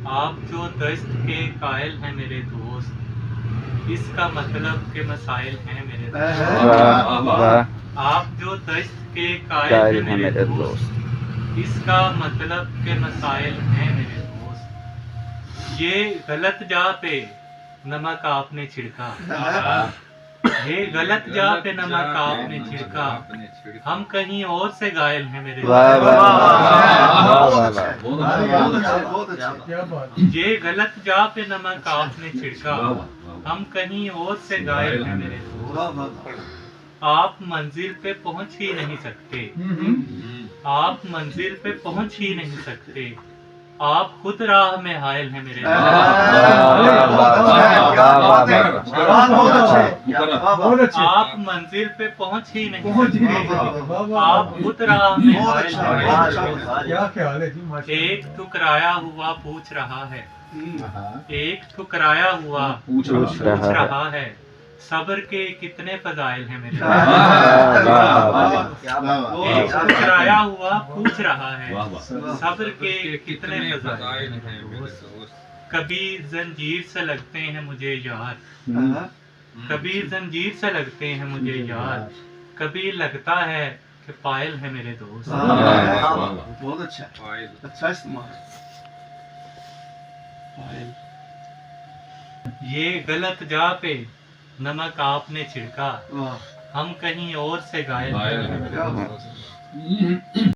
आप जो दस्त के कायल हैं मेरे दोस्त, इसका मतलब के मसाइल हैं मेरे दोस्त। वाह वाह आप जो दस्त के कायल कायल हैं हैं मेरे मेरे दोस्त, इसका मतलब के मसाइल हैं मेरे दोस्त। ये गलत जा पे नमक आपने छिड़का, ये गलत जा पे नमक आपने छिड़का, हम कहीं और से घायल हैं मेरे वाह दोस्त। वाह वाह वाह वाह ये गलत जा पे नमक आपने छिड़का, हम कहीं और से घायल हैं मेरे दोस्त। आप मंजिल पे पहुंच ही नहीं सकते, आप मंजिल पे पहुंच ही नहीं सकते, आप खुद राह में हायल हैं मेरे दोस्त। आप मंजिल पे पहुंच ही नहीं सकते, आप खुद राह में हायल हैं मेरे दोस्त। एक ठुकराया हुआ पूछ रहा है, एक ठुकराया हुआ पूछ रहा है, सब्र के कितने फजाइल हैं मेरे एक ठुकराया हुआ पूछ रहा है, सब्र के कितने फजाइल हैं। कभी जंजीर से लगते हैं मुझे यार, कभी जंजीर से लगते हैं मुझे यार, कभी लगता है कि पायल है मेरे दोस्त। बहुत अच्छा इस्तेमाल। ये गलत जा पे नमक आपने छिड़का, हम कहीं और से घायल हैं।